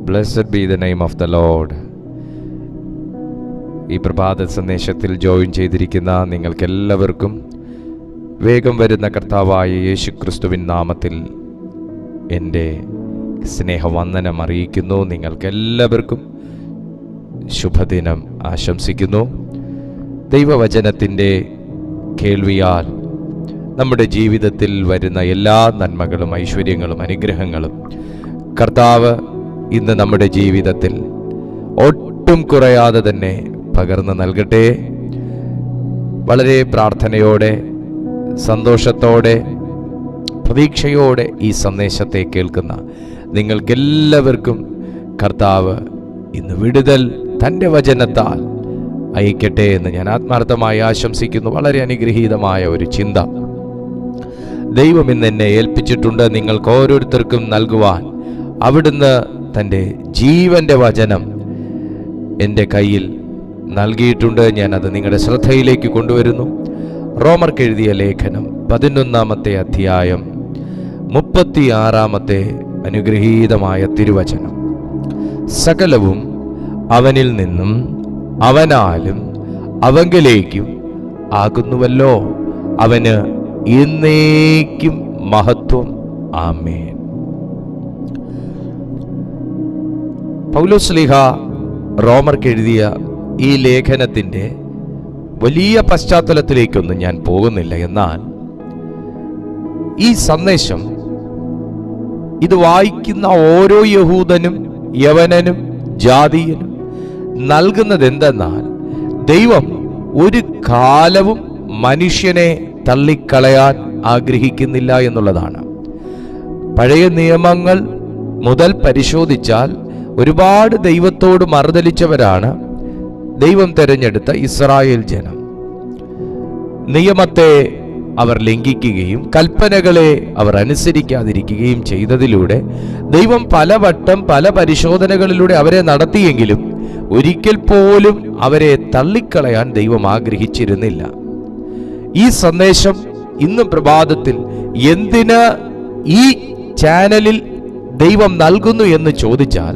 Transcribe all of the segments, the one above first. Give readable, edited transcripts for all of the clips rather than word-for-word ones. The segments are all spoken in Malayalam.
Blessed be the name of the Lord. ഈ പ്രഭാത സന്ദേശത്തിൽ ജോയിൻ ചെയ്തിരിക്കുന്ന നിങ്ങൾക്കെല്ലാവർക്കും വേഗം വരുന്ന കർത്താവായ യേശുക്രിസ്തുവിൻ നാമത്തിൽ എൻ്റെ സ്നേഹവന്ദനം അറിയിക്കുന്നു. നിങ്ങൾക്കെല്ലാവർക്കും ശുഭദിനം ആശംസിക്കുന്നു. ദൈവവചനത്തിൻ്റെ കേൾവിയാൽ നമ്മുടെ ജീവിതത്തിൽ വരുന്ന എല്ലാ നന്മകളും ഐശ്വര്യങ്ങളും അനുഗ്രഹങ്ങളും കർത്താവ് ഇന്ന് നമ്മുടെ ജീവിതത്തിൽ ഒട്ടും കുറയാതെ തന്നെ പകർന്നു നൽകട്ടെ. വളരെ പ്രാർത്ഥനയോടെ, സന്തോഷത്തോടെ, പ്രതീക്ഷയോടെ ഈ സന്ദേശത്തെ കേൾക്കുന്ന നിങ്ങൾക്കെല്ലാവർക്കും കർത്താവ് ഇന്ന് വിടുതൽ തൻ്റെ വചനത്താൽ അയക്കട്ടെ എന്ന് ഞാൻ ആത്മാർത്ഥമായി ആശംസിക്കുന്നു. വളരെ അനുഗ്രഹീതമായ ഒരു ചിന്ത ദൈവം ഇന്ന് എന്നെ ഏൽപ്പിച്ചിട്ടുണ്ട് നിങ്ങൾക്ക് ഓരോരുത്തർക്കും നൽകുവാൻ. അവിടുന്ന് തൻ്റെ ജീവൻ്റെ വചനം എൻ്റെ കയ്യിൽ നൽകിയിട്ടുണ്ട്. ഞാനത് നിങ്ങളുടെ ശ്രദ്ധയിലേക്ക് കൊണ്ടുവരുന്നു. റോമർക്ക് എഴുതിയ ലേഖനം 11-ാമത്തെ അധ്യായം 36-ാമത്തെ അനുഗ്രഹീതമായ തിരുവചനം. സകലവും അവനിൽ നിന്നും അവനാലും അവങ്കിലേക്കും ആകുന്നുവല്ലോ, അവന് എന്നേക്കും മഹത്വം. ആമേൻ. പൗലോസ് ശ്ലീഹ റോമർക്ക് എഴുതിയ ഈ ലേഖനത്തിൻ്റെ വലിയ പശ്ചാത്തലത്തിലേക്കൊന്നും ഞാൻ പോകുന്നില്ല. എന്നാൽ ഈ സന്ദേശം ഇത് വായിക്കുന്ന ഓരോ യഹൂദനും യവനനും ജാതീയനും നൽകുന്നത് എന്തെന്നാൽ, ദൈവം ഒരു കാലവും മനുഷ്യനെ തള്ളിക്കളയാൻ ആഗ്രഹിക്കുന്നില്ല എന്നുള്ളതാണ്. പഴയ നിയമങ്ങൾ മുതൽ പരിശോധിച്ചാൽ ഒരുപാട് ദൈവത്തോട് മറുതലിച്ചവരാണ് ദൈവം തെരഞ്ഞെടുത്ത ഇസ്രായേൽ ജനം. നിയമത്തെ അവർ ലംഘിക്കുകയും കൽപ്പനകളെ അവർ അനുസരിക്കാതിരിക്കുകയും ചെയ്തതിലൂടെ ദൈവം പലവട്ടം പല പരിശോധനകളിലൂടെ അവരെ നടത്തിയെങ്കിലും ഒരിക്കൽ പോലും അവരെ തള്ളിക്കളയാൻ ദൈവം ആഗ്രഹിച്ചിരുന്നില്ല. ഈ സന്ദേശം ഇന്ന് പ്രഭാതത്തിൽ എന്തിന് ഈ ചാനലിൽ ദൈവം നൽകുന്നു എന്ന് ചോദിച്ചാൽ,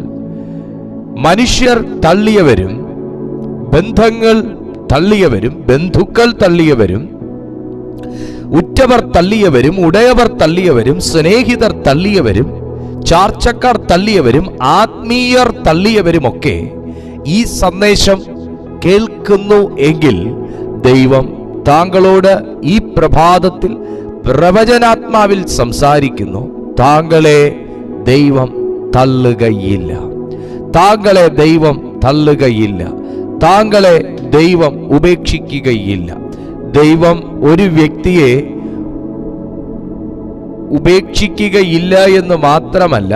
മനുഷ്യർ തള്ളിയവരും ബന്ധങ്ങൾ തള്ളിയവരും ബന്ധുക്കൾ തള്ളിയവരും ഉറ്റവർ തള്ളിയവരും ഉടയവർ തള്ളിയവരും സ്നേഹിതർ തള്ളിയവരും ചാർച്ചക്കാർ തള്ളിയവരും ആത്മീയർ തള്ളിയവരുമൊക്കെ ഈ സന്ദേശം കേൾക്കുന്നു എങ്കിൽ ദൈവം താങ്കളോട് ഈ പ്രഭാതത്തിൽ പ്രവചനാത്മാവിൽ സംസാരിക്കുന്നു. താങ്കളെ ദൈവം തള്ളുകയില്ല, താങ്കളെ ദൈവം തള്ളുകയില്ല, താങ്കളെ ദൈവം ഉപേക്ഷിക്കുകയില്ല. ദൈവം ഒരു വ്യക്തിയെ ഉപേക്ഷിക്കുകയില്ല എന്ന് മാത്രമല്ല,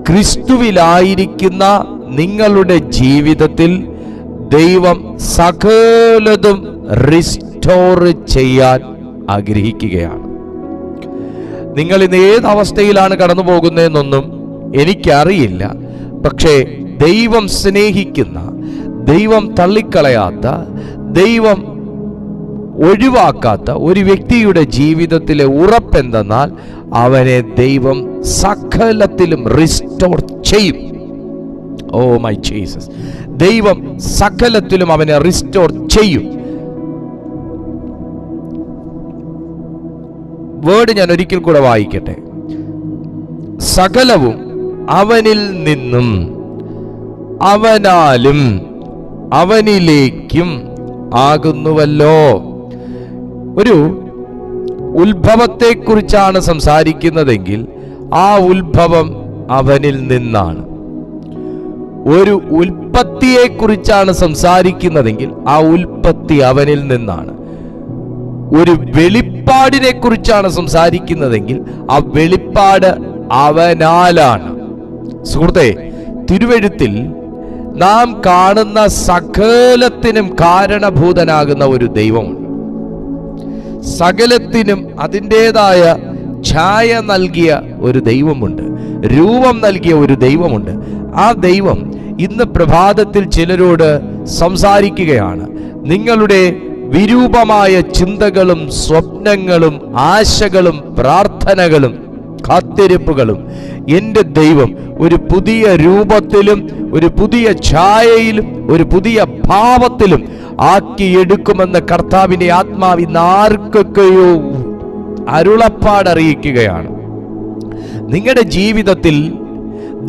ക്രിസ്തുവിലായിരിക്കുന്ന നിങ്ങളുടെ ജീവിതത്തിൽ ദൈവം സകലതും റിസ്റ്റോർ ചെയ്യാൻ ആഗ്രഹിക്കുകയാണ്. നിങ്ങൾ ഇന്ന് ഏത് അവസ്ഥയിലാണ് കടന്നു പോകുന്നതെന്നൊന്നും എനിക്കറിയില്ല. പക്ഷേ ദൈവം സ്നേഹിക്കുന്ന, ദൈവം തള്ളിക്കളയാത്ത, ദൈവം ഒഴിവാക്കാത്ത ഒരു വ്യക്തിയുടെ ജീവിതത്തിലെ ഉറപ്പെന്തെന്നാൽ, അവനെ ദൈവം സകലത്തിലും റിസ്റ്റോർ ചെയ്യും. ഓ മൈ ജീസസ്, ദൈവം സകലത്തിലും അവനെ റിസ്റ്റോർ ചെയ്യും. വേർഡ് ഞാൻ ഒരിക്കൽ കൂടെ വായിക്കട്ടെ. സകലവും അവനിൽ നിന്നും അവനാലും അവനിലേക്കും ആകുന്നുവല്ലോ. ഒരു ഉത്ഭവത്തെക്കുറിച്ചാണ് സംസാരിക്കുന്നതെങ്കിൽ ആ ഉത്ഭവം അവനിൽ നിന്നാണ്. ഒരു ഉൽപ്പത്തിയെക്കുറിച്ചാണ് സംസാരിക്കുന്നതെങ്കിൽ ആ ഉൽപ്പത്തി അവനിൽ നിന്നാണ്. ഒരു വെളിപ്പാടിനെ കുറിച്ചാണ് സംസാരിക്കുന്നതെങ്കിൽ ആ വെളിപ്പാട് അവനാലാണ്. സുഹൃത്തെ, തിരുവെഴുത്തിൽ നാം കാണുന്ന സകലത്തിനും കാരണഭൂതനാകുന്ന ഒരു ദൈവമുണ്ട്. സകലത്തിനും അതിൻ്റെതായ ഛായ നൽകിയ ഒരു ദൈവമുണ്ട്, രൂപം നൽകിയ ഒരു ദൈവമുണ്ട്. ആ ദൈവം ഇന്ന് പ്രഭാതത്തിൽ ചിലരോട് സംസാരിക്കുകയാണ്. നിങ്ങളുടെ വിരൂപമായ ചിന്തകളും സ്വപ്നങ്ങളും ആശകളും പ്രാർത്ഥനകളും കാത്തിരിപ്പുകളും എൻ്റെ ദൈവം ഒരു പുതിയ രൂപത്തിലും ഒരു പുതിയ ഛായയിലും ഒരു പുതിയ ഭാവത്തിലും ആക്കിയെടുക്കുമെന്ന് കർത്താവിൻ്റെ ആത്മാവിന്ന് ആർക്കൊക്കെയോ അരുളപ്പാടറിയിക്കുകയാണ്. നിങ്ങളുടെ ജീവിതത്തിൽ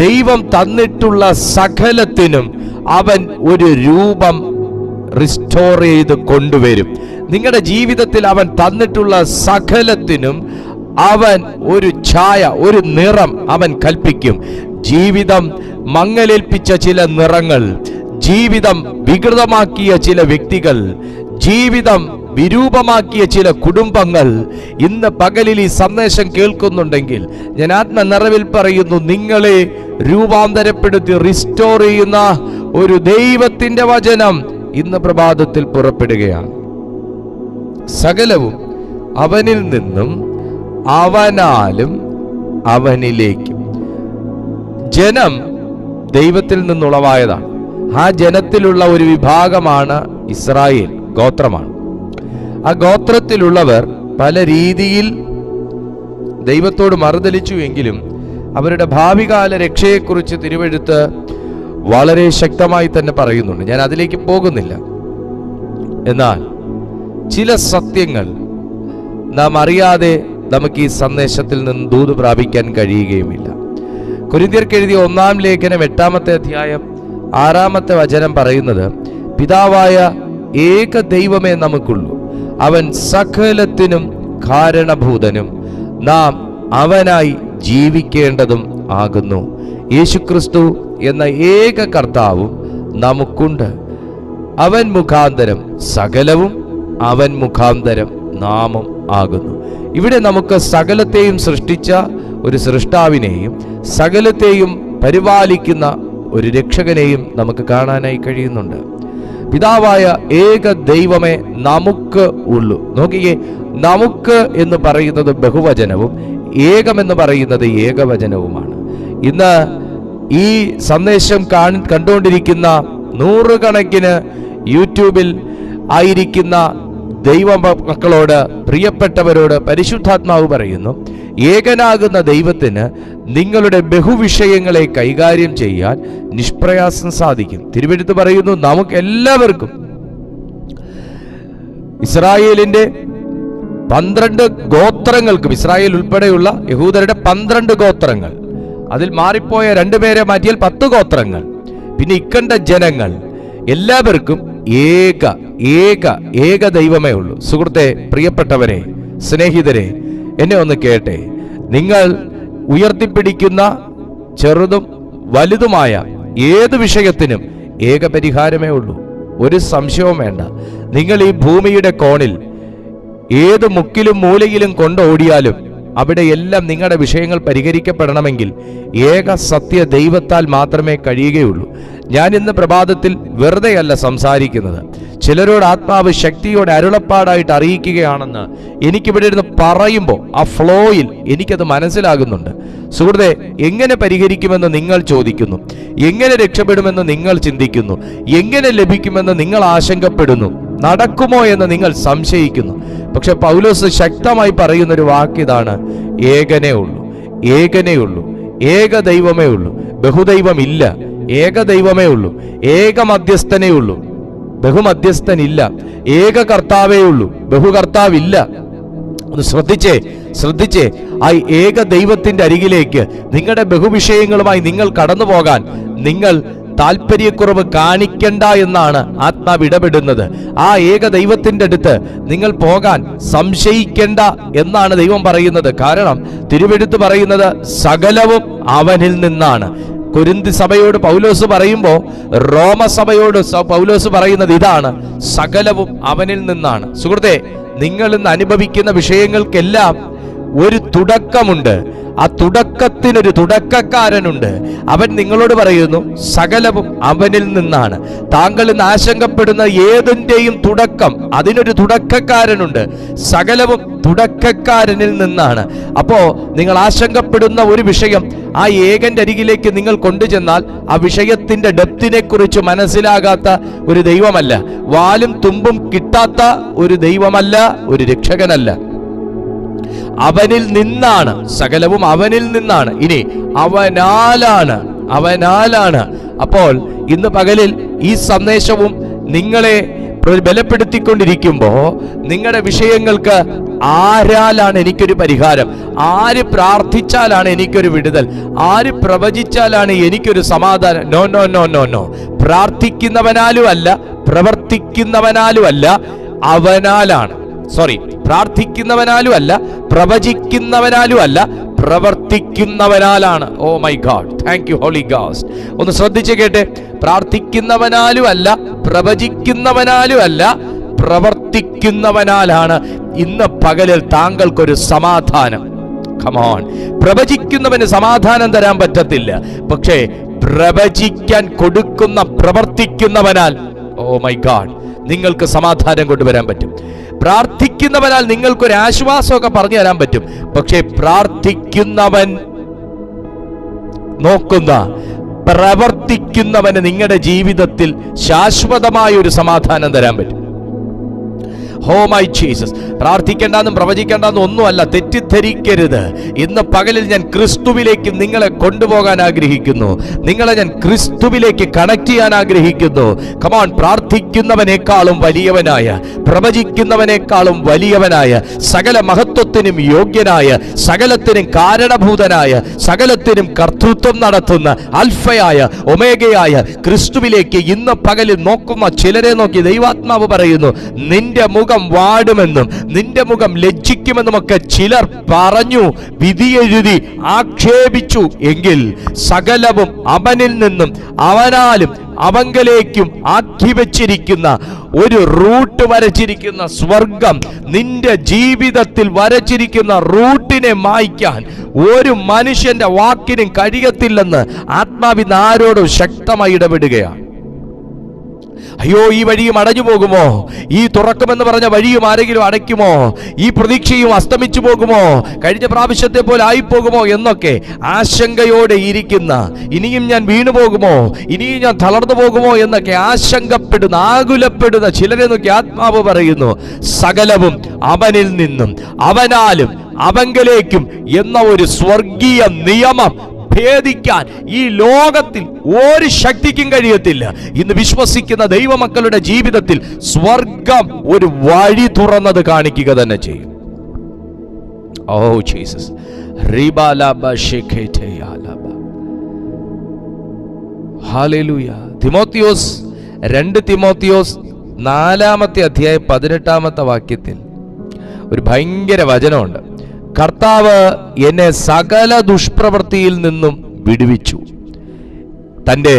ദൈവം തന്നിട്ടുള്ള സകലത്തിനും അവൻ ഒരു രൂപം റിസ്റ്റോർ ചെയ്ത് കൊണ്ടുവരും. നിങ്ങളുടെ ജീവിതത്തിൽ അവൻ തന്നിട്ടുള്ള സകലത്തിനും അവൻ ഒരു ഛായ, ഒരു നിറം അവൻ കൽപ്പിക്കും. ജീവിതം മങ്ങലേൽപ്പിച്ച ചില നിറങ്ങൾ, ജീവിതം വികൃതമാക്കിയ ചില വ്യക്തികൾ, ജീവിതം വിരൂപമാക്കിയ ചില കുടുംബങ്ങൾ ഇന്ന് പകലിൽ ഈ സന്ദേശം കേൾക്കുന്നുണ്ടെങ്കിൽ ഞാൻ ആത്മനിറവിൽ പറയുന്നു, നിങ്ങളെ രൂപാന്തരപ്പെടുത്തി റിസ്റ്റോർ ചെയ്യുന്ന ഒരു ദൈവത്തിന്റെ വചനം ഇന്ന് പ്രഭാതത്തിൽ പുറപ്പെടുകയാണ്. സകലവും അവനിൽ നിന്നും അവനാലും അവനിലേക്കും. ജനം ദൈവത്തിൽ നിന്നുളവായതാണ്. ആ ജനത്തിലുള്ള ഒരു വിഭാഗമാണ് ഇസ്രായേൽ ഗോത്രമാണ്. ആ ഗോത്രത്തിലുള്ളവർ പല രീതിയിൽ ദൈവത്തോട് മറുതലിച്ചു എങ്കിലും അവരുടെ ഭാവികാല രക്ഷയെക്കുറിച്ച് തിരുവെഴുത്ത് വളരെ ശക്തമായി തന്നെ പറയുന്നുണ്ട്. ഞാൻ അതിലേക്ക് പോകുന്നില്ല. എന്നാൽ ചില സത്യങ്ങൾ നാം അറിയാതെ നമുക്ക് ഈ സന്ദേശത്തിൽ നിന്ന് ദൂത് പ്രാപിക്കാൻ കഴിയുകയുമില്ല. കൊരിന്ത്യർക്ക് എഴുതിയ 1-ാം ലേഖനം 8-ാമത്തെ അധ്യായം 6-ാമത്തെ വചനം പറയുന്നത്, പിതാവായ ഏക ദൈവമേ നമുക്കുള്ളൂ, അവൻ സകലത്തിനും കാരണഭൂതനും നാം അവനായി ജീവിക്കേണ്ടതും ആകുന്നു. യേശുക്രിസ്തു എന്ന ഏക കർത്താവും നമുക്കുണ്ട്. അവൻ മുഖാന്തരം സകലവും, അവൻ മുഖാന്തരം നാമും ആകുന്നു. ഇവിടെ നമുക്ക് സകലത്തെയും സൃഷ്ടിച്ച ഒരു സൃഷ്ടാവിനെയും സകലത്തെയും പരിപാലിക്കുന്ന ഒരു രക്ഷകനെയും നമുക്ക് കാണാനായി കഴിയുന്നുണ്ട്. പിതാവായ ഏക ദൈവമേ നമുക്ക് ഉള്ളൂ. നോക്കിയേ, നമുക്ക് എന്ന് പറയുന്നത് ബഹുവചനവും ഏകമെന്ന് പറയുന്നത് ഏകവചനവുമാണ്. ഇന്ന് ഈ സന്ദേശം കണ്ടുകൊണ്ടിരിക്കുന്ന നൂറുകണക്കിന് യൂട്യൂബിൽ ആയിരിക്കുന്ന ദൈവ മക്കളോട്, പ്രിയപ്പെട്ടവരോട് പരിശുദ്ധാത്മാവ് പറയുന്നു, ഏകനാകുന്ന ദൈവത്തിന് നിങ്ങളുടെ ബഹുവിഷയങ്ങളെ കൈകാര്യം ചെയ്യാൻ നിഷ്പ്രയാസം സാധിക്കും. തിരുവെഴുത്ത് പറയുന്നു, നമുക്ക് എല്ലാവർക്കും ഇസ്രായേലിന്റെ 12 ഗോത്രങ്ങൾക്കും, ഇസ്രായേൽ ഉൾപ്പെടെയുള്ള യഹൂദരുടെ 12 ഗോത്രങ്ങൾ, അതിൽ മാറിപ്പോയ 2 പേരെ മാറ്റിയാൽ 10 ഗോത്രങ്ങൾ, പിന്നെ ഇക്കണ്ട ജനങ്ങൾ, എല്ലാവർക്കും ഏക ദൈവമേ ഉള്ളൂ. സുഹൃത്തെ, പ്രിയപ്പെട്ടവരെ, സ്നേഹിതരെ, എന്നെ ഒന്ന് കേട്ടെ. നിങ്ങൾ ഉയർത്തിപ്പിടിക്കുന്ന ചെറുതും വലുതുമായ ഏത് വിഷയത്തിനും ഏക പരിഹാരമേ ഉള്ളൂ. ഒരു സംശയവും വേണ്ട. നിങ്ങൾ ഈ ഭൂമിയുടെ കോണിൽ ഏത് മുക്കിലും മൂലയിലും കൊണ്ടോടിയാലും അവിടെ എല്ലാം നിങ്ങളുടെ വിഷയങ്ങൾ പരിഹരിക്കപ്പെടണമെങ്കിൽ ഏക സത്യ ദൈവത്താൽ മാത്രമേ കഴിയുകയുള്ളൂ. ഞാൻ ഇന്ന് പ്രഭാതത്തിൽ വെറുതെയല്ല സംസാരിക്കുന്നത്. ചിലരോട് ആത്മാവ് ശക്തിയോടെ അരുളപ്പാടായിട്ട് അറിയിക്കുകയാണെന്ന് എനിക്കിവിടെ ഇരുന്ന് പറയുമ്പോൾ ആ ഫ്ലോയിൽ എനിക്കത് മനസ്സിലാകുന്നുണ്ട്. സുഹൃത്തെ, എങ്ങനെ പരിഹരിക്കുമെന്ന് നിങ്ങൾ ചോദിക്കുന്നു, എങ്ങനെ രക്ഷപ്പെടുമെന്ന് നിങ്ങൾ ചിന്തിക്കുന്നു, എങ്ങനെ ലഭിക്കുമെന്ന് നിങ്ങൾ ആശങ്കപ്പെടുന്നു, നടക്കുമോ എന്ന് നിങ്ങൾ സംശയിക്കുന്നു. പക്ഷെ പൗലോസ് ശക്തമായി പറയുന്നൊരു വാക്കിതാണ്, ഏകനേ ഉള്ളൂ, ഏകനേ ഉള്ളൂ, ഏക ദൈവമേ ഉള്ളൂ. ബഹുദൈവമില്ല, ഏക ദൈവമേ ഉള്ളൂ. ഏക മധ്യസ്ഥനേ ഉള്ളൂ, ബഹുമധ്യസ്ഥനില്ല. ഏക കർത്താവേ ഉള്ളൂ, ബഹുകർത്താവില്ല. ഒന്ന് ശ്രദ്ധിച്ചേ ആ ഏക ദൈവത്തിന്റെ അരികിലേക്ക് നിങ്ങളുടെ ബഹുവിഷയങ്ങളുമായി നിങ്ങൾ കടന്നു പോകാൻ നിങ്ങൾ താല്പര്യക്കുറവ് കാണിക്കണ്ട എന്നാണ് ആത്മാവ് ഇടപെടുന്നത്. ആ ഏക ദൈവത്തിന്റെ അടുത്ത് നിങ്ങൾ പോകാൻ സംശയിക്കണ്ട എന്നാണ് ദൈവം പറയുന്നത്. കാരണം തിരുവെഴുത്ത് പറയുന്നത് സകലവും അവനിൽ നിന്നാണ്. കൊരിന്തി സഭയോട് പൗലോസ് പറയുമ്പോൾ റോമസഭയോട് പൗലോസ് പറയുന്നത് ഇതാണ്, സകലവും അവനിൽ നിന്നാണ്. സുഹൃത്തെ, നിങ്ങൾ ഇന്ന് അനുഭവിക്കുന്ന വിഷയങ്ങൾക്കെല്ലാം ഒരു തുടക്കമുണ്ട്. ആ തുടക്കത്തിനൊരു തുടക്കക്കാരനുണ്ട്. അവൻ നിങ്ങളോട് പറയുന്നു സകലവും അവനിൽ നിന്നാണ്. താങ്കൾ ഇന്ന് ആശങ്കപ്പെടുന്ന ഏതിൻ്റെയും തുടക്കം, അതിനൊരു തുടക്കക്കാരനുണ്ട്. സകലവും തുടക്കക്കാരനിൽ നിന്നാണ്. അപ്പോ നിങ്ങൾ ആശങ്കപ്പെടുന്ന ഒരു വിഷയം ആ ഏകന്റെ അരികിലേക്ക് നിങ്ങൾ കൊണ്ടുചെന്നാൽ ആ വിഷയത്തിന്റെ ഡെപ്തിനെ കുറിച്ച് മനസ്സിലാകാത്ത ഒരു ദൈവമല്ല, വാലും തുമ്പും കിട്ടാത്ത ഒരു ദൈവമല്ല, ഒരു രക്ഷകനല്ല. അവനിൽ നിന്നാണ്, സകലവും അവനിൽ നിന്നാണ്. ഇനി അവനാലാണ്. അപ്പോൾ ഇന്ന് പകലിൽ ഈ സന്ദേശവും നിങ്ങളെ ബലപ്പെടുത്തിക്കൊണ്ടിരിക്കുമ്പോ നിങ്ങളുടെ വിഷയങ്ങൾക്ക് ആരാലാണ് എനിക്കൊരു പരിഹാരം, ആര് പ്രാർത്ഥിച്ചാലാണ് എനിക്കൊരു വിടുതൽ, ആര് പ്രവചിച്ചാലാണ് എനിക്കൊരു സമാധാനം? No no no no no. പ്രാർത്ഥിക്കുന്നവനാലുമല്ല, പ്രവർത്തിക്കുന്നവനാലുമല്ല, അവനാലാണ്. പ്രാർത്ഥിക്കുന്നവനാലുമല്ല, പ്രവചിക്കുന്നവനാലുമല്ല, പ്രവർത്തിക്കുന്നവനാലാണ്. Oh my God, thank you Holy Ghost. ഒന്ന് ശ്രദ്ധിച്ച് കേട്ടെ. പ്രാർത്ഥിക്കുന്നവനാലുമല്ല, പ്രവചിക്കുന്നവനാലുമല്ല, പ്രവർത്തിക്കുന്നവനാലാണ് ഇന്ന് പകലിൽ താങ്കൾക്കൊരു സമാധാനം. കമോൺ. പ്രവചിക്കുന്നവന് സമാധാനം തരാൻ പറ്റത്തില്ല, പക്ഷേ പ്രവചിക്കാൻ കൊടുക്കുന്ന പ്രവർത്തിക്കുന്നവനാൽ, ഓ മൈ ഗോഡ്, നിങ്ങൾക്ക് സമാധാനം കൊണ്ടുവരാൻ പറ്റും. പ്രാർത്ഥിക്കുന്നവനാൽ നിങ്ങൾക്കൊരു ആശ്വാസമൊക്കെ പറഞ്ഞു തരാൻ പറ്റും, പക്ഷേ പ്രാർത്ഥിക്കുന്നവൻ നോക്കുന്ന, പ്രവർത്തിക്കുന്നവന് നിങ്ങളുടെ ജീവിതത്തിൽ ശാശ്വതമായ ഒരു സമാധാനം തരാൻ പറ്റും. Oh my Jesus. പ്രാർത്ഥിക്കേണ്ടെന്നും പ്രവചിക്കേണ്ടെന്നും ഒന്നുമല്ല, തെറ്റിദ്ധരിക്കരുത്. ഇന്ന് പകലിൽ ഞാൻ ക്രിസ്തുവിലേക്ക് നിങ്ങളെ കൊണ്ടുപോകാൻ ആഗ്രഹിക്കുന്നു. നിങ്ങളെ ഞാൻ ക്രിസ്തുവിലേക്ക് കണക്ട് ചെയ്യാൻ ആഗ്രഹിക്കുന്നു. കമോൺ. പ്രാർത്ഥിക്കുന്നവനേക്കാളും വലിയവനായ, പ്രവചിക്കുന്നവനേക്കാളും വലിയവനായ, സകല മഹത്വത്തിനും യോഗ്യനായ, സകലത്തിനും കാരണഭൂതനായ, സകലത്തിനും കർത്തൃത്വം നടത്തുന്ന അൽഫയായ ഒമേഗയായ ക്രിസ്തുവിലേക്ക് ഇന്ന് പകലിൽ നോക്കുന്ന ചിലരെ നോക്കി ദൈവാത്മാവ് പറയുന്നു, നിന്റെ മുഖം വാടുമെന്നും നിന്റെ മുഖം ലജ്ജിക്കുമെന്നുമൊക്കെ ചിലർ പറഞ്ഞു, വിധിയെഴുതി ആക്ഷേപിച്ചു. എങ്കിൽ സകലവും അവനിൽ നിന്നും അവനാലും അവങ്കലേക്കും ആക്കി വച്ചിരിക്കുന്ന ഒരു റൂട്ട് വരച്ചിരിക്കുന്ന സ്വർഗം, നിന്റെ ജീവിതത്തിൽ വരച്ചിരിക്കുന്ന റൂട്ടിനെ മായ്ക്കാൻ ഒരു മനുഷ്യന്റെ വാക്കിനും കഴിയത്തില്ലെന്ന് ആത്മാവിന്ന് ആരോടും ശക്തമായി ഇടപെടുകയാണ്. അയ്യോ, ഈ വഴിയും അടഞ്ഞു പോകുമോ? ഈ തുറക്കുമെന്ന് പറഞ്ഞ വഴിയും ആരെങ്കിലും അടയ്ക്കുമോ? ഈ പ്രതീക്ഷയും അസ്തമിച്ചു പോകുമോ? കഴിഞ്ഞ പ്രാവശ്യത്തെ പോലെ ആയിപ്പോകുമോ എന്നൊക്കെ ആശങ്കയോടെ ഇരിക്കുന്ന, ഇനിയും ഞാൻ വീണു പോകുമോ, ഇനിയും ഞാൻ തളർന്നു പോകുമോ എന്നൊക്കെ ആശങ്കപ്പെടുന്ന, ആകുലപ്പെടുന്ന ചിലരെ നോക്കി ആത്മാവ് പറയുന്നു, സകലവും അവനിൽ നിന്നും അവനാലും അവങ്കലേക്കും എന്ന ഒരു സ്വർഗീയ നിയമം ഭേദിക്കാൻ ഈ ലോകത്തിൽ ഒരു ശക്തിക്കും കഴിയത്തില്ല. ഇന്ന് വിശ്വസിക്കുന്ന ദൈവമക്കളുടെ ജീവിതത്തിൽ സ്വർഗം ഒരു വഴി തുറന്നത് കാണിക്കുക തന്നെ ചെയ്യും. Oh Jesus. Hallelujah. Timotheos 2 Timotheos 4-ാമത്തെ അധ്യായം 18-ാമത്തെ വാക്യത്തിൽ ഒരു ഭയങ്കര വചനമുണ്ട്. കർത്താവ് എന്നെ സകല ദുഷ്പ്രവൃത്തിയിൽ നിന്നും വിടുവിച്ചു, തൻ്റെ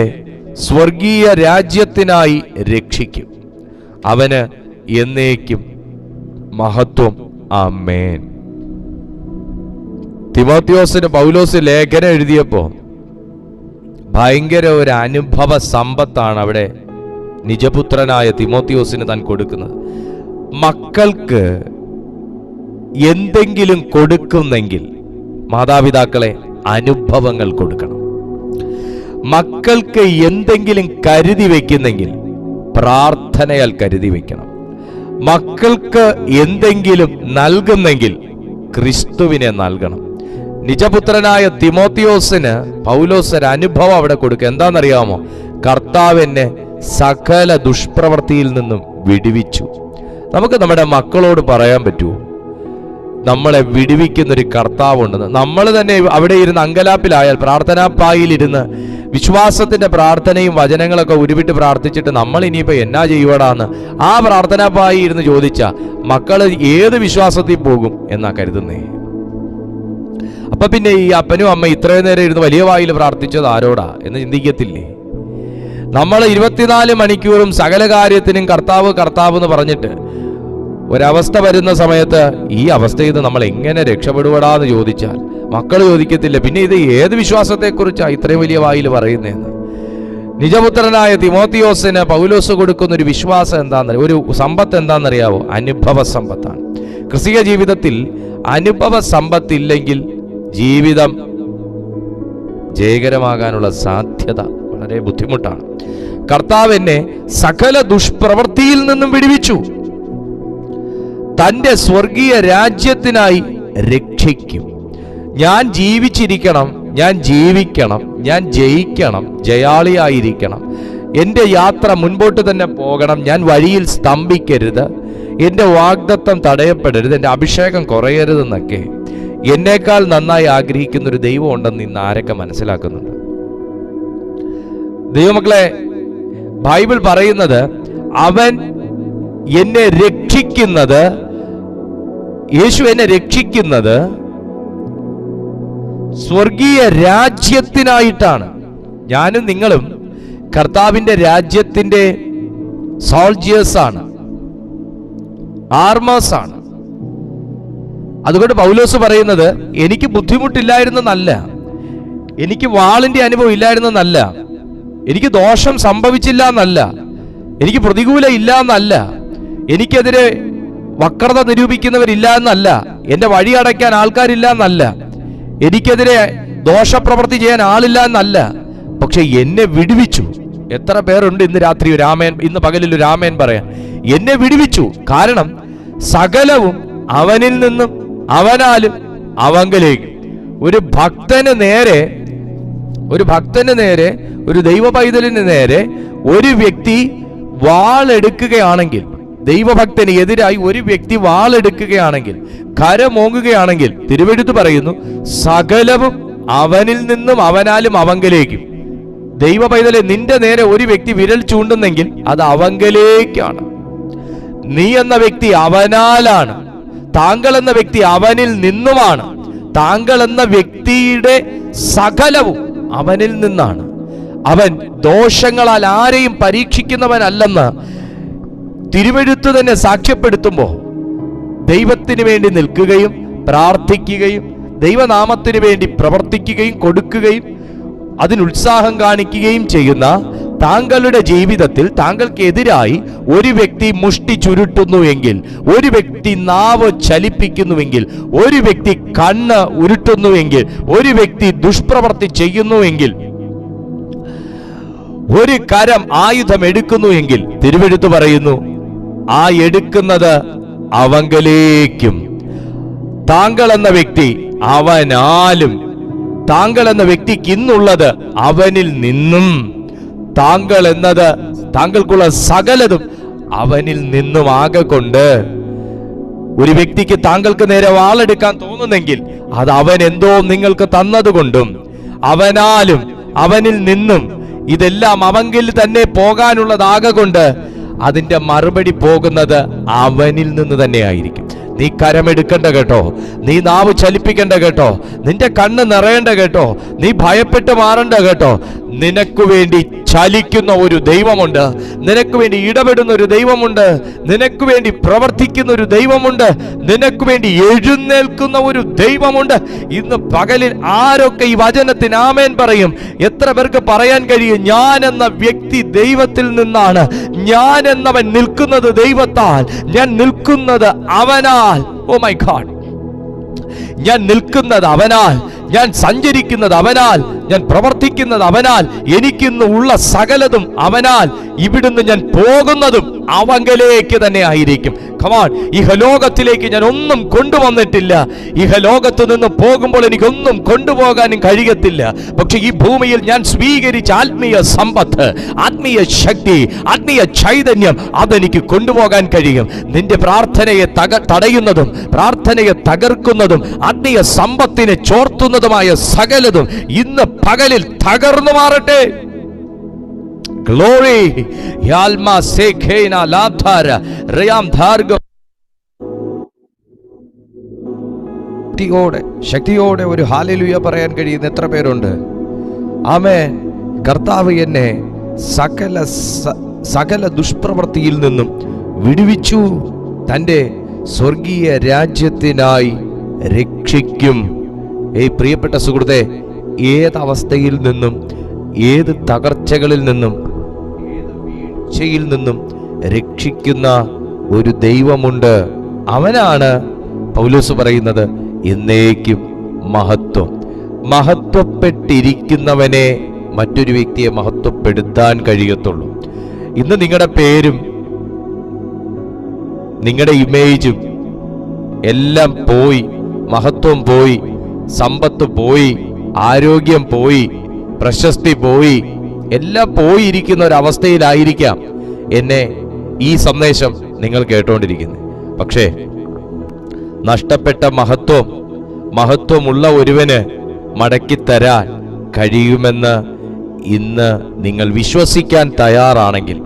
സ്വർഗീയ രാജ്യത്തിനായി രക്ഷിക്കും, അവന് എന്നേക്കും മഹത്വം. ആമേൻ. തിമോത്തിയോസിന് പൗലോസ് ലേഖനം എഴുതിയപ്പോൾ ഭയങ്കര ഒരു അനുഭവ സമ്പത്താണ് അവിടെ നിജപുത്രനായ തിമോത്തിയോസിന് താൻ കൊടുക്കുന്നത്. മക്കൾക്ക് എന്തെങ്കിലും കൊടുക്കുന്നെങ്കിൽ മാതാപിതാക്കളെ അനുഭവങ്ങൾ കൊടുക്കണം. മക്കൾക്ക് എന്തെങ്കിലും കരുതി വയ്ക്കുന്നെങ്കിൽ പ്രാർത്ഥനയാൽ കരുതി വയ്ക്കണം. മക്കൾക്ക് എന്തെങ്കിലും നൽകുന്നെങ്കിൽ ക്രിസ്തുവിനെ നൽകണം. നിജപുത്രനായ തിമോത്തിയോസിന് പൗലോസ് ഒരു അനുഭവം അവിടെ കൊടുക്കുക. എന്താണെന്നറിയാമോ? കർത്താവ് എന്നെ സകല ദുഷ്പ്രവൃത്തിയിൽ നിന്നും വിടുവിച്ചു. നമുക്ക് നമ്മുടെ മക്കളോട് പറയാൻ പറ്റുമോ നമ്മളെ വിടുവിക്കുന്നൊരു കർത്താവുണ്ടെന്ന്? നമ്മൾ തന്നെ അവിടെ ഇരുന്ന് അങ്കലാപ്പിലായാൽ, പ്രാർത്ഥനാപ്പായിലിരുന്ന് വിശ്വാസത്തിന്റെ പ്രാർത്ഥനയും വചനങ്ങളൊക്കെ ഉരുവിട്ട് പ്രാർത്ഥിച്ചിട്ട് നമ്മൾ ഇനിയിപ്പോൾ എന്നാ ചെയ്യുവാടാന്ന് ആ പ്രാർത്ഥനാപ്പായി ഇരുന്ന് ചോദിച്ചാൽ മക്കൾ ഏത് വിശ്വാസത്തിൽ പോകും എന്നാ കരുതുന്നേ. അപ്പൊ പിന്നെ ഈ അപ്പനും അമ്മ ഇത്രയും നേരം ഇരുന്ന് വലിയ വായിൽ പ്രാർത്ഥിച്ചത് ആരോടാ എന്ന് ചിന്തിക്കത്തില്ലേ? നമ്മൾ 24 മണിക്കൂറും സകല കാര്യത്തിനും കർത്താവ് കർത്താവ് എന്ന് പറഞ്ഞിട്ട് ഒരവസ്ഥ വരുന്ന സമയത്ത് ഈ അവസ്ഥയിൽ നിന്ന് നമ്മൾ എങ്ങനെ രക്ഷപ്പെടുവടാന്ന് ചോദിച്ചാൽ മക്കൾ ചോദിക്കത്തില്ല, പിന്നെ ഇത് ഏത് വിശ്വാസത്തെക്കുറിച്ചാണ് ഇത്രയും വലിയ വായിൽ പറയുന്നതെന്ന്. നിജപുത്രനായ തിമോത്തിയോസിന് പൗലോസ് കൊടുക്കുന്ന ഒരു വിശ്വാസം എന്താണെന്നറിയാം, ഒരു സമ്പത്ത് എന്താണെന്നറിയാവോ? അനുഭവ സമ്പത്താണ്. ക്രിസ്തീയ ജീവിതത്തിൽ അനുഭവ സമ്പത്തില്ലെങ്കിൽ ജീവിതം ജയകരമാകാനുള്ള സാധ്യത വളരെ ബുദ്ധിമുട്ടാണ്. കർത്താവ് എന്നെ സകല ദുഷ്പ്രവൃത്തിയിൽ നിന്നും വിടുവിച്ചു, തന്റെ സ്വർഗീയ രാജ്യത്തിനായി രക്ഷിക്കും. ഞാൻ ജീവിച്ചിരിക്കണം, ഞാൻ ജീവിക്കണം, ഞാൻ ജയിക്കണം, ജയാളിയായിരിക്കണം, എൻ്റെ യാത്ര മുൻപോട്ട് തന്നെ പോകണം, ഞാൻ വഴിയിൽ സ്തംഭിക്കരുത്, എൻ്റെ വാഗ്ദത്തം തടയപ്പെടരുത്, എൻ്റെ അഭിഷേകം കുറയരുതെന്നൊക്കെ എന്നേക്കാൾ നന്നായി ആഗ്രഹിക്കുന്നൊരു ദൈവം ഉണ്ടെന്ന് ഇന്ന് ആരൊക്കെ മനസ്സിലാക്കുന്നുണ്ട്? ദൈവമക്കളെ, ബൈബിൾ പറയുന്നത് അവൻ എന്നെ രക്ഷിക്കുന്നത്, യേശു എന്നെ രക്ഷിക്കുന്നത് സ്വർഗീയ രാജ്യത്തിനായിട്ടാണ്. ഞാനും നിങ്ങളും കർത്താവിന്റെ രാജ്യത്തിന്റെ സോൾജിയേഴ്സ് ആണ്, ആർമേഴ്സ് ആണ്. അതുകൊണ്ട് പൗലോസ് പറയുന്നത് എനിക്ക് ബുദ്ധിമുട്ടില്ലായിരുന്നെന്നല്ല, എനിക്ക് വാളിന്റെ അനുഭവം ഇല്ലായിരുന്നെന്നല്ല, എനിക്ക് ദോഷം സംഭവിച്ചില്ല എന്നല്ല, എനിക്ക് പ്രതികൂലം ഇല്ല എന്നല്ല, എനിക്കെതിരെ വക്രത നിരൂപിക്കുന്നവരില്ല എന്നല്ല, എൻ്റെ വഴി അടയ്ക്കാൻ ആൾക്കാരില്ല എന്നല്ല, എനിക്കെതിരെ ദോഷപ്രവൃത്തി ചെയ്യാൻ ആളില്ല എന്നല്ല, പക്ഷെ എന്നെ വിടുവിച്ചു. എത്ര പേരുണ്ട് ഇന്ന് രാത്രി ഒരു ആമേൻ, ഇന്ന് പകലിൽ ഒരു ആമേൻ പറയാൻ? എന്നെ വിടുവിച്ചു. കാരണം സകലവും അവനിൽ നിന്നും അവനാലും അവങ്കലേക്ക്. ഒരു ഭക്തന് നേരെ, ഒരു ദൈവ പൈതലിന് നേരെ ഒരു വ്യക്തി വാളെടുക്കുകയാണെങ്കിൽ, ദൈവഭക്തന് എതിരായി ഒരു വ്യക്തി വാളെടുക്കുകയാണെങ്കിൽ, കരമോങ്ങുകയാണെങ്കിൽ, തിരുവെഴുത്ത് പറയുന്നു സകലവും അവനിൽ നിന്നും അവനാലും അവങ്കലേക്കും. ദൈവ പൈതലെ, നിന്റെ നേരെ ഒരു വ്യക്തി വിരൽ ചൂണ്ടുന്നെങ്കിൽ അത് അവങ്കലേക്കാണ്. നീ എന്ന വ്യക്തി അവനാലാണ്, താങ്കൾ എന്ന വ്യക്തി അവനിൽ നിന്നുമാണ്, താങ്കൾ എന്ന വ്യക്തിയുടെ സകലവും അവനിൽ നിന്നാണ്. അവൻ ദോഷങ്ങളാൽ ആരെയും പരീക്ഷിക്കുന്നവനല്ലെന്ന് തിരുവെഴുത്ത് തന്നെ സാക്ഷ്യപ്പെടുത്തുമ്പോൾ ദൈവത്തിന് വേണ്ടി നിൽക്കുകയും പ്രാർത്ഥിക്കുകയും ദൈവനാമത്തിന് വേണ്ടി പ്രവർത്തിക്കുകയും കൊടുക്കുകയും അതിനുത്സാഹം കാണിക്കുകയും ചെയ്യുന്ന താങ്കളുടെ ജീവിതത്തിൽ താങ്കൾക്കെതിരായി ഒരു വ്യക്തി മുഷ്ടി ചുരുട്ടുന്നുവെങ്കിൽ, ഒരു വ്യക്തി നാവ് ചലിപ്പിക്കുന്നുവെങ്കിൽ, ഒരു വ്യക്തി കണ്ണ് ഉരുട്ടുന്നുവെങ്കിൽ, ഒരു വ്യക്തി ദുഷ്പ്രവൃത്തി ചെയ്യുന്നുവെങ്കിൽ, ഒരു കരം ആയുധം എടുക്കുന്നുവെങ്കിൽ, തിരുവെഴുത്ത് പറയുന്നു ആ എടുക്കുന്നത് അവങ്കലേക്കും. താങ്കൾ എന്ന വ്യക്തി അവനാലും, താങ്കൾ എന്ന വ്യക്തിക്ക് ഇന്നുള്ളത് അവനിൽ നിന്നും, താങ്കൾ എന്നത് താങ്കൾക്കുള്ള സകലതും അവനിൽ നിന്നും ആകെ കൊണ്ട് ഒരു വ്യക്തിക്ക് താങ്കൾക്ക് നേരെ വാളെടുക്കാൻ തോന്നുന്നെങ്കിൽ അത് അവൻ എന്തോ നിങ്ങൾക്ക് തന്നതുകൊണ്ടും അവനാലും അവനിൽ നിന്നും ഇതെല്ലാം അവങ്കിൽ തന്നെ പോകാനുള്ളതാകെ കൊണ്ട് അതിന്റെ മറുപടി പോകുന്നത് അവനിൽ നിന്ന് തന്നെ ആയിരിക്കും. നീ കരമെടുക്കണ്ട കേട്ടോ, നീ നാവ് ചലിപ്പിക്കണ്ട കേട്ടോ, നിന്റെ കണ്ണ് നിറയേണ്ട കേട്ടോ, നീ ഭയപ്പെട്ട് മാറണ്ട കേട്ടോ. നിനക്ക് വേണ്ടി ചലിക്കുന്ന ഒരു ദൈവമുണ്ട്, നിനക്ക് വേണ്ടി ഇടപെടുന്ന ഒരു ദൈവമുണ്ട്, നിനക്ക് വേണ്ടി പ്രവർത്തിക്കുന്ന ഒരു ദൈവമുണ്ട്, നിനക്ക് വേണ്ടി എഴുന്നേൽക്കുന്ന ഒരു ദൈവമുണ്ട്. ഇന്ന് പകലിൽ ആരൊക്കെ ഈ വചനത്തിന് ആമേൻ പറയും? എത്ര പേർക്ക് പറയാൻ കഴിയും ഞാൻ എന്ന വ്യക്തി ദൈവത്തിൽ നിന്നാണ്, ഞാൻ എന്നവൻ നിൽക്കുന്നത് ദൈവത്താൽ, ഞാൻ നിൽക്കുന്നത് അവനാൽ. ഓ മൈ ഗോഡ്, ഞാൻ നിൽക്കുന്നത് അവനാൽ, ഞാൻ സഞ്ചരിക്കുന്നത് അവനാൽ, ഞാൻ പ്രവർത്തിക്കുന്നത് അവനാൽ, എനിക്കിന്ന് ഉള്ള സകലതും അവനാൽ, ഇവിടുന്ന് ഞാൻ പോകുന്നതും അവങ്കലേക്ക് തന്നെ ആയിരിക്കും. കമാൺ, ഇഹലോകത്തിലേക്ക് ഞാൻ ഒന്നും കൊണ്ടുവന്നിട്ടില്ല, ഇഹലോകത്ത് നിന്ന് പോകുമ്പോൾ എനിക്കൊന്നും കൊണ്ടുപോകാനും കഴിയത്തില്ല. പക്ഷെ ഈ ഭൂമിയിൽ ഞാൻ സ്വീകരിച്ച ആത്മീയ സമ്പത്ത്, ആത്മീയ ശക്തി, ആത്മീയ ചൈതന്യം അതെനിക്ക് കൊണ്ടുപോകാൻ കഴിയും. നിന്റെ പ്രാർത്ഥനയെ തടയുന്നതും പ്രാർത്ഥനയെ തകർക്കുന്നതും ആത്മീയ സമ്പത്തിനെ ചോർത്തുന്നതുമായ സകലതും ഇന്ന് പകലിൽ തകർന്നു മാറട്ടെ. ഗ്ലോറി യാൽമാ സേഖേന ലാധാര റയാം ധാർഗ. ശക്തിയോടെ ഒരു ഹല്ലേലൂയ പറയാൻ കഴിയുന്ന എത്ര പേരുണ്ട്? ആമേൻ. കർത്താവ് എന്നെ സകല ദുഷ്പ്രവൃത്തിയിൽ നിന്നും വിടുവിച്ചു, തൻ്റെ സ്വർഗീയ രാജ്യത്തിനായി രക്ഷിക്കും. പ്രിയപ്പെട്ട സുഹൃത്തെ, ഏതവസ്ഥയിൽ നിന്നും, ഏത് തകർച്ചകളിൽ നിന്നും, ഏത് വീഴ്ചയിൽ നിന്നും രക്ഷിക്കുന്ന ഒരു ദൈവമുണ്ട്. അവനാണ് പൗലോസ് പറയുന്നത് എന്നേക്കും മഹത്വം. മഹത്വപ്പെട്ടിരിക്കുന്നവനെ മറ്റൊരു വ്യക്തിയെ മഹത്വപ്പെടുത്താൻ കഴിയത്തുള്ളൂ. ഇന്ന് നിങ്ങളുടെ പേരും നിങ്ങളുടെ ഇമേജും എല്ലാം പോയി മഹത്വം പോയി, സമ്പത്ത് പോയി, ആരോഗ്യം പോയി, പ്രശസ്തി പോയി, എല്ലാം പോയിരിക്കുന്ന ഒരവസ്ഥയിലായിരിക്കാം എന്നെ ഈ സന്ദേശം നിങ്ങൾ കേട്ടുകൊണ്ടിരിക്കുന്നത്. പക്ഷേ നഷ്ടപ്പെട്ട മഹത്വമുള്ള ഒരുവന് മടക്കിത്തരാൻ കഴിയുമെന്ന് ഇന്ന് നിങ്ങൾ വിശ്വസിക്കാൻ തയ്യാറാണെങ്കിൽ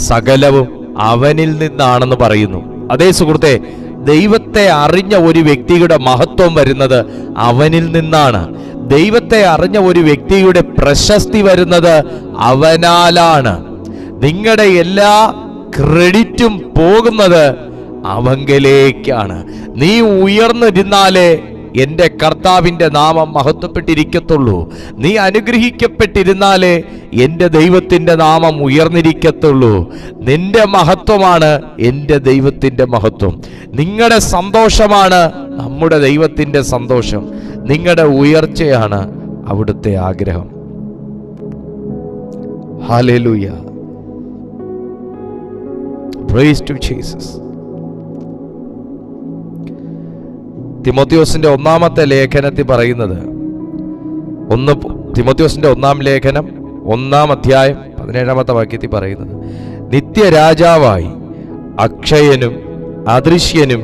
സകലവും അവനിൽ നിന്നാണെന്ന് പറയുന്നു. അതേ സുഹൃത്തെ, ദൈവത്തെ അറിഞ്ഞ ഒരു വ്യക്തിയുടെ മഹത്വം വരുന്നത് അവനിൽ നിന്നാണ്. ദൈവത്തെ അറിഞ്ഞ ഒരു വ്യക്തിയുടെ പ്രശസ്തി വരുന്നത് അവനാലാണ്. നിങ്ങളുടെ എല്ലാ ക്രെഡിറ്റും പോകുന്നത് അവങ്കലേക്കാണ്. നീ ഉയർന്നിരുന്നാലേ എൻ്റെ കർത്താവിൻ്റെ നാമം മഹത്വപ്പെട്ടിരിക്കത്തുള്ളൂ. നീ അനുഗ്രഹിക്കപ്പെട്ടിരുന്നാലേ എൻ്റെ ദൈവത്തിൻ്റെ നാമം ഉയർന്നിരിക്കത്തുള്ളൂ. നിന്റെ മഹത്വമാണ് എൻ്റെ ദൈവത്തിൻ്റെ മഹത്വം. നിങ്ങളുടെ സന്തോഷമാണ് നമ്മുടെ ദൈവത്തിൻ്റെ സന്തോഷം. നിങ്ങളുടെ ഉയർച്ചയാണ് അവിടുത്തെ ആഗ്രഹം. Hallelujah, praise to Jesus. തിമോത്തിയോസിന്റെ ഒന്നാമത്തെ ലേഖനത്തിൽ പറയുന്നത്, തിമോത്തിയോസിന്റെ ഒന്നാം ലേഖനം 1-ാം അധ്യായം 17-ാമത്തെ വാക്യത്തിൽ പറയുന്നത്, നിത്യരാജാവായി അക്ഷയനും അദൃശ്യനും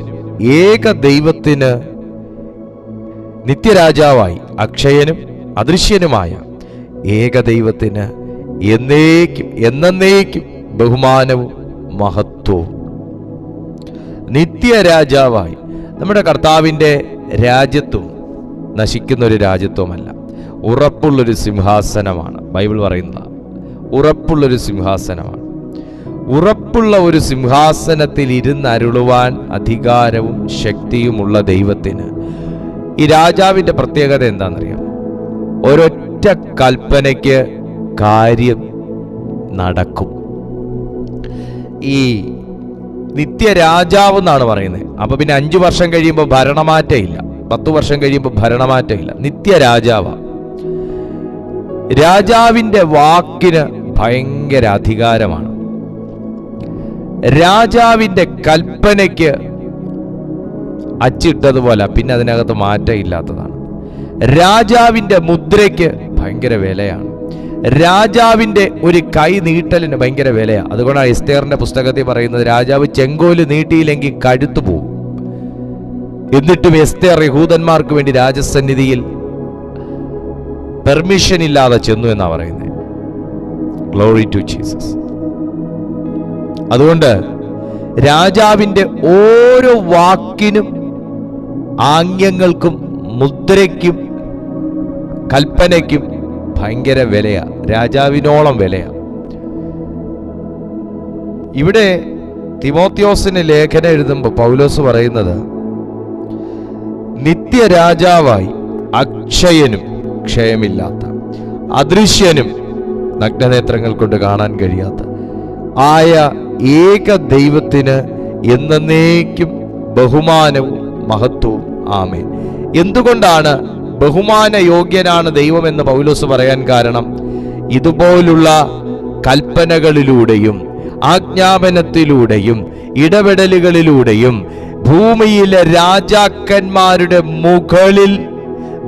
ഏക ദൈവത്തിന്, നിത്യരാജാവായി അക്ഷയനും അദൃശ്യനുമായ ഏക ദൈവത്തിന് എന്നേക്കും ബഹുമാനവും മഹത്വവും. നിത്യരാജാവായി നമ്മുടെ കർത്താവിൻ്റെ രാജ്യത്വം നശിക്കുന്നൊരു രാജ്യത്വമല്ല, ഉറപ്പുള്ളൊരു സിംഹാസനമാണ്. ബൈബിൾ പറയുന്നത് ഉറപ്പുള്ളൊരു സിംഹാസനമാണ്. ഉറപ്പുള്ള ഒരു സിംഹാസനത്തിൽ ഇരുന്നരുളുവാൻ അധികാരവും ശക്തിയുമുള്ള ദൈവത്തിന് ഈ രാജാവിൻ്റെ പ്രത്യേകത എന്താണെന്നറിയാം? ഒരൊറ്റ കൽപ്പനയ്ക്ക് കാര്യം നടക്കും. ഈ നിത്യരാജാവ് എന്നാണ് പറയുന്നത്. അപ്പൊ പിന്നെ 5 വർഷം കഴിയുമ്പോൾ ഭരണമാറ്റമില്ല, 10 വർഷം കഴിയുമ്പോൾ ഭരണമാറ്റമില്ല. നിത്യരാജാവ. രാജാവിൻ്റെ വാക്കിന് ഭയങ്കര അധികാരമാണ്. രാജാവിൻ്റെ കൽപ്പനയ്ക്ക് അച്ചിട്ടതുപോലെ പിന്നെ അതിനകത്ത് മാറ്റം ഇല്ലാത്തതാണ്. രാജാവിൻ്റെ മുദ്രയ്ക്ക് ഭയങ്കര വിലയാണ്. രാജാവിൻ്റെ ഒരു കൈ നീട്ടലിന് ഭയങ്കര വിലയാണ്. അതുകൊണ്ടാണ് എസ്തേറിന്റെ പുസ്തകത്തിൽ പറയുന്നത്, രാജാവ് ചെങ്കോല് നീട്ടിയില്ലെങ്കിൽ കഴുത്തു പോകും. എന്നിട്ടും എസ്തേർ യഹൂദന്മാർക്ക് വേണ്ടി രാജസന്നിധിയിൽ പെർമിഷൻ ഇല്ലാതെ ചെന്നു എന്നാണ് പറയുന്നത്. Glory to Jesus. അതുകൊണ്ട് രാജാവിൻ്റെ ഓരോ വാക്കിനും, ആംഗ്യങ്ങൾക്കും, മുദ്രയ്ക്കും, കൽപ്പനയ്ക്കും ഭയങ്കര വിലയാ. രാജാവിനോളം വിലയാ. ഇവിടെ തിമോത്തിയോസിന് ലേഖനം എഴുതുമ്പോൾ പൗലോസ് പറയുന്നത്, നിത്യരാജാവായി അക്ഷയനും ക്ഷയമില്ലാത്ത, അദൃശ്യനും നഗ്നനേത്രങ്ങൾ കൊണ്ട് കാണാൻ കഴിയാത്ത ആയ ഏക ദൈവത്തിന് എന്നേക്കും ബഹുമാനവും മഹത്വവും. ആമേൻ. എന്തുകൊണ്ടാണ് ബഹുമാന യോഗ്യനാണ് ദൈവമെന്ന് പൗലോസ് പറയാൻ കാരണം? ഇതുപോലുള്ള കൽപ്പനകളിലൂടെയും ആജ്ഞാപനത്തിലൂടെയും ഇടപെടലുകളിലൂടെയും ഭൂമിയിലെ രാജാക്കന്മാരുടെ മുകളിൽ,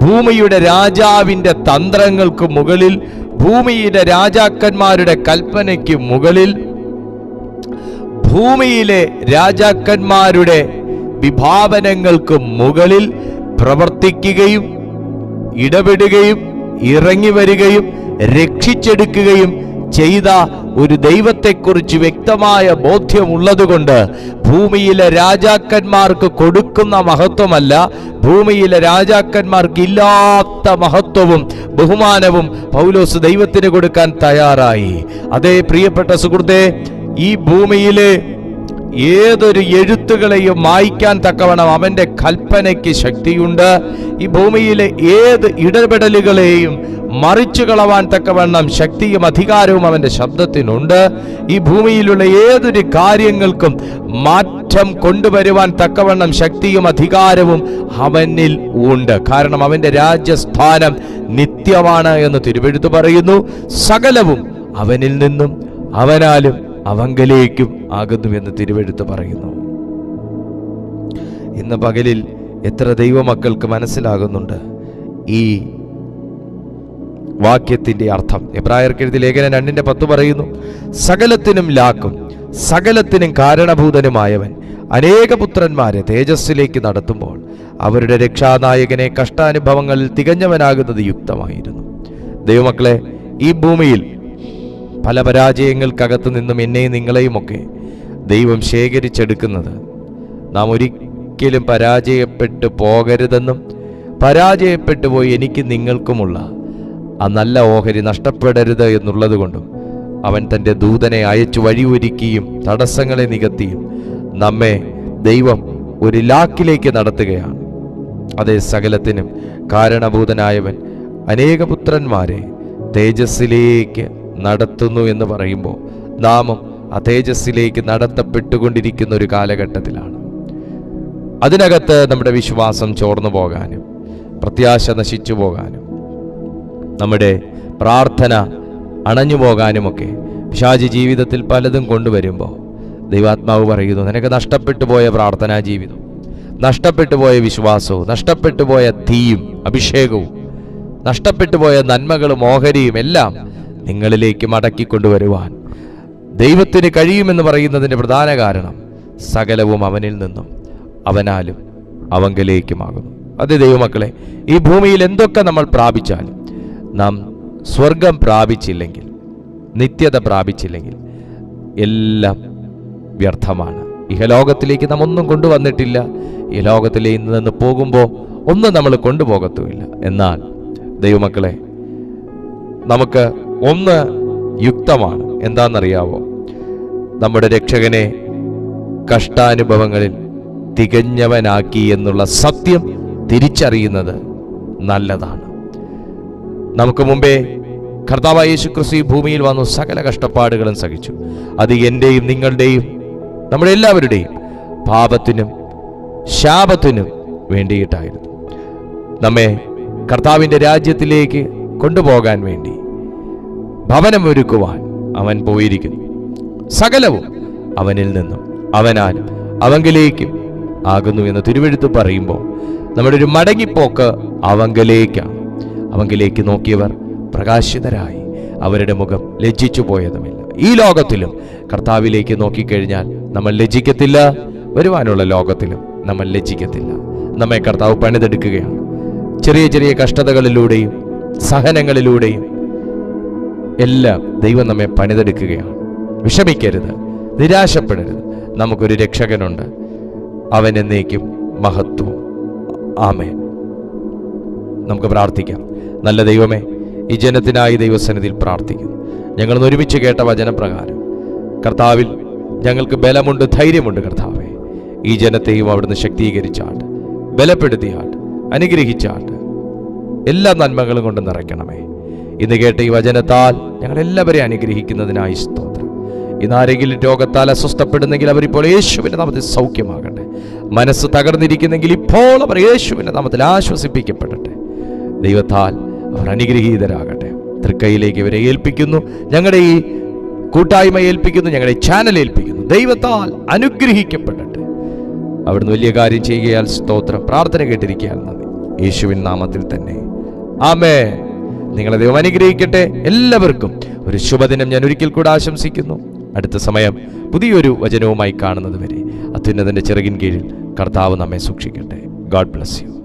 ഭൂമിയുടെ രാജാവിൻ്റെ തന്ത്രങ്ങൾക്ക് മുകളിൽ, ഭൂമിയിലെ രാജാക്കന്മാരുടെ കൽപ്പനയ്ക്ക് മുകളിൽ, ഭൂമിയിലെ രാജാക്കന്മാരുടെ വിഭാവനങ്ങൾക്ക് മുകളിൽ പ്രവർത്തിക്കുകയും ഇടപെടുകയും ഇറങ്ങി വരികയും രക്ഷിച്ചെടുക്കുകയും ചെയ്ത ഒരു ദൈവത്തെക്കുറിച്ച് വ്യക്തമായ ബോധ്യമുള്ളതുകൊണ്ട് ഭൂമിയിലെ രാജാക്കന്മാർക്ക് കൊടുക്കുന്ന മഹത്വമല്ല, ഭൂമിയിലെ രാജാക്കന്മാർക്ക് ഇല്ലാത്ത മഹത്വവും ബഹുമാനവും പൗലോസ് ദൈവത്തിന് കൊടുക്കാൻ തയ്യാറായി. അതേ പ്രിയപ്പെട്ട സുഹൃത്തേ, ഈ ഭൂമിയിലെ ഏതൊരു എഴുത്തുകളെയും മായ്ക്കാൻ തക്കവണ്ണം അവൻ്റെ കൽപ്പനയ്ക്ക് ശക്തിയുണ്ട്. ഈ ഭൂമിയിലെ ഏത് ഇടപെടലുകളെയും മറിച്ചു കളവാൻ തക്കവണ്ണം ശക്തിയും അധികാരവും അവൻ്റെ ശബ്ദത്തിനുണ്ട്. ഈ ഭൂമിയിലുള്ള ഏതൊരു കാര്യങ്ങൾക്കും മാറ്റം കൊണ്ടുവരുവാൻ തക്കവണ്ണം ശക്തിയും അധികാരവും അവനിൽ ഉണ്ട്. കാരണം അവൻ്റെ രാജ്യസ്ഥാനം നിത്യമാണ് എന്ന് തിരുവെഴുത്ത് പറയുന്നു. സകലവും അവനിൽ നിന്നും അവനാലും അവങ്കലേക്കും ആകുന്നുവെന്ന് തിരുവെഴുത്ത് പറയുന്നു. ഇന്ന് പകലിൽ എത്ര ദൈവമക്കൾക്ക് മനസ്സിലാകുന്നുണ്ട് ഈ വാക്യത്തിന്റെ അർത്ഥം? എബ്രായർക്ക് എഴുതിയ ലേഖനം 2:10 പറയുന്നു, സകലത്തിനും ലാക്കും സകലത്തിനും കാരണഭൂതനുമായവൻ അനേക പുത്രന്മാരെ തേജസ്സിലേക്ക് നടത്തുമ്പോൾ അവരുടെ രക്ഷാനായകനെ കഷ്ടാനുഭവങ്ങളിൽ തികഞ്ഞവനാകുന്നത് യുക്തമായിരുന്നു. ദൈവമക്കളെ, ഈ ഭൂമിയിൽ പല പരാജയങ്ങൾക്കകത്ത് നിന്നും എന്നെയും നിങ്ങളെയുമൊക്കെ ദൈവം ശേഖരിച്ചെടുക്കുന്നത് നാം ഒരിക്കലും പരാജയപ്പെട്ടു പോകരുതെന്നും പരാജയപ്പെട്ടു പോയി എനിക്ക് നിങ്ങൾക്കുമുള്ള ആ നല്ല ഓഹരി നഷ്ടപ്പെടരുത് എന്നുള്ളത് കൊണ്ടും അവൻ തൻ്റെ ദൂതനെ അയച്ചു വഴിയൊരുക്കിയും തടസ്സങ്ങളെ നികത്തിയും നമ്മെ ദൈവം ഒരു ലാക്കിലേക്ക് നടത്തുകയാണ്. അതേ, സകലത്തിനും കാരണഭൂതനായവൻ അനേക പുത്രന്മാരെ തേജസ്സിലേക്ക് നടത്തുന്നു എന്ന് പറയുമ്പോൾ നാമും ആ തേജസ്സിലേക്ക് നടത്തപ്പെട്ടുകൊണ്ടിരിക്കുന്ന ഒരു കാലഘട്ടത്തിലാണ്. അതിനകത്ത് നമ്മുടെ വിശ്വാസം ചോർന്നു പോകാനും പ്രത്യാശ നശിച്ചു പോകാനും നമ്മുടെ പ്രാർത്ഥന അണഞ്ഞു പോകാനുമൊക്കെ പിശാചി ജീവിതത്തിൽ പലതും കൊണ്ടുവരുമ്പോൾ ദൈവാത്മാവ് പറയുന്നു, നിനക്ക് നഷ്ടപ്പെട്ടു പോയ പ്രാർത്ഥനാ ജീവിതം, നഷ്ടപ്പെട്ടു പോയ വിശ്വാസവും, നഷ്ടപ്പെട്ടു പോയ തീയും അഭിഷേകവും, നഷ്ടപ്പെട്ടു പോയ നന്മകളും ഓഹരിയും എല്ലാം നിങ്ങളിലേക്ക് മടക്കിക്കൊണ്ടുവരുവാൻ ദൈവത്തിന് കഴിയുമെന്ന് പറയുന്നതിൻ്റെ പ്രധാന കാരണം സകലവും അവനിൽ നിന്നും അവനാലും അവങ്കലേക്കുമാകുന്നു. അത് ദൈവമക്കളെ, ഈ ഭൂമിയിൽ എന്തൊക്കെ നമ്മൾ പ്രാപിച്ചാലും നാം സ്വർഗം പ്രാപിച്ചില്ലെങ്കിൽ, നിത്യത പ്രാപിച്ചില്ലെങ്കിൽ എല്ലാം വ്യർത്ഥമാണ്. ഇഹലോകത്തിലേക്ക് നാം ഒന്നും കൊണ്ടുവന്നിട്ടില്ല. ഈ ലോകത്തിലേക്ക് നിന്ന് പോകുമ്പോൾ ഒന്നും നമ്മൾ കൊണ്ടുപോകത്തുമില്ല. എന്നാൽ ദൈവമക്കളെ, നമുക്ക് ഒന്ന് യുക്തമാണ്. എന്താണെന്നറിയാവോ? നമ്മുടെ രക്ഷകനെ കഷ്ടാനുഭവങ്ങളിൽ തികഞ്ഞവനാക്കി എന്നുള്ള സത്യം തിരിച്ചറിയുന്നത് നല്ലതാണ്. നമുക്ക് മുമ്പേ കർത്താവായ യേശുക്രിസ്തു ഈ ഭൂമിയിൽ വന്നു സകല കഷ്ടപ്പാടുകളും സഹിച്ചു. അത് എൻ്റെയും നിങ്ങളുടെയും നമ്മുടെ എല്ലാവരുടെയും പാപത്തിനും ശാപത്തിനും വേണ്ടിയിട്ടായിരുന്നു. നമ്മെ കർത്താവിൻ്റെ രാജ്യത്തിലേക്ക് കൊണ്ടുപോകാൻ വേണ്ടി ഭവനമൊരുക്കുവാൻ അവൻ പോയിരിക്കുന്നു. സകലവും അവനിൽ നിന്നും അവനാലും അവങ്കലേക്കും ആകുന്നു എന്ന് തിരുവെഴുത്ത് പറയുമ്പോൾ നമ്മുടെ ഒരു മടങ്ങിപ്പോക്ക് അവങ്കലേക്കാണ്. അവങ്കിലേക്ക് നോക്കിയവർ പ്രകാശിതരായി, അവരുടെ മുഖം ലജ്ജിച്ചു പോയതുമില്ല. ഈ ലോകത്തിലും കർത്താവിലേക്ക് നോക്കിക്കഴിഞ്ഞാൽ നമ്മൾ ലജ്ജിക്കത്തില്ല, വരുവാനുള്ള ലോകത്തിലും നമ്മൾ ലജ്ജിക്കത്തില്ല. നമ്മെ കർത്താവ് പണിതെടുക്കുകയാണ്. ചെറിയ ചെറിയ കഷ്ടതകളിലൂടെയും സഹനങ്ങളിലൂടെയും എല്ലാം ദൈവം നമ്മെ പണിതെടുക്കുകയാണ്. വിഷമിക്കരുത്, നിരാശപ്പെടരുത്. നമുക്കൊരു രക്ഷകനുണ്ട്, അവൻ എന്നേക്കും മഹത്വം. ആമേൻ. നമുക്ക് പ്രാർത്ഥിക്കാം. നല്ല ദൈവമേ, ഈ ജനത്തിനായി ദൈവസന്നിധിയിൽ പ്രാർത്ഥിക്കുന്നു. ഞങ്ങൾ ഒരുമിച്ച് കേട്ട വചനപ്രകാരം കർത്താവിൽ ഞങ്ങൾക്ക് ബലമുണ്ട്, ധൈര്യമുണ്ട്. കർത്താവേ, ഈ ജനത്തെയും അവിടുന്ന് ശക്തീകരിച്ചാട്ട്, ബലപ്പെടുത്തിയാട്ട്, അനുഗ്രഹിച്ചാട്ട്, എല്ലാ നന്മകളും കൊണ്ട് നിറയ്ക്കണമേ. ഇന്ന് കേട്ട ഈ വചനത്താൽ ഞങ്ങളെല്ലാവരെയും അനുഗ്രഹിക്കുന്നതിനായി സ്തോത്രം. ഇന്നാരെങ്കിലും രോഗത്താൽ അസ്വസ്ഥപ്പെടുന്നെങ്കിൽ അവരിപ്പോൾ യേശുവിൻ്റെ നാമത്തിൽ സൗഖ്യമാകട്ടെ. മനസ്സ് തകർന്നിരിക്കുന്നെങ്കിൽ ഇപ്പോൾ അവർ യേശുവിൻ്റെ നാമത്തിൽ ആശ്വസിപ്പിക്കപ്പെടട്ടെ. ദൈവത്താൽ അവർ അനുഗ്രഹീതരാകട്ടെ. തൃക്കൈയിലേക്ക് ഇവരെ ഏൽപ്പിക്കുന്നു, ഞങ്ങളുടെ ഈ കൂട്ടായ്മ ഏൽപ്പിക്കുന്നു, ഞങ്ങളുടെ ചാനൽ ഏൽപ്പിക്കുന്നു. ദൈവത്താൽ അനുഗ്രഹിക്കപ്പെടട്ടെ. അവിടുന്ന് വലിയ കാര്യം ചെയ്യുകയാൽ സ്തോത്രം. പ്രാർത്ഥന കേട്ടിരിക്കുകയാൽ നന്ദി. യേശുവിൻ നാമത്തിൽ തന്നെ ആമേൻ. നിങ്ങളെ ദൈവം അനുഗ്രഹിക്കട്ടെ. എല്ലാവർക്കും ഒരു ശുഭദിനം ഞാൻ ഒരിക്കൽ കൂടെ ആശംസിക്കുന്നു. അടുത്ത സമയം പുതിയൊരു വചനവുമായി കാണുന്നത് വരെ അത്യുന്നതന്റെ ചിറകിൻ കീഴിൽ കർത്താവ് നമ്മെ സൂക്ഷിക്കട്ടെ. God bless you.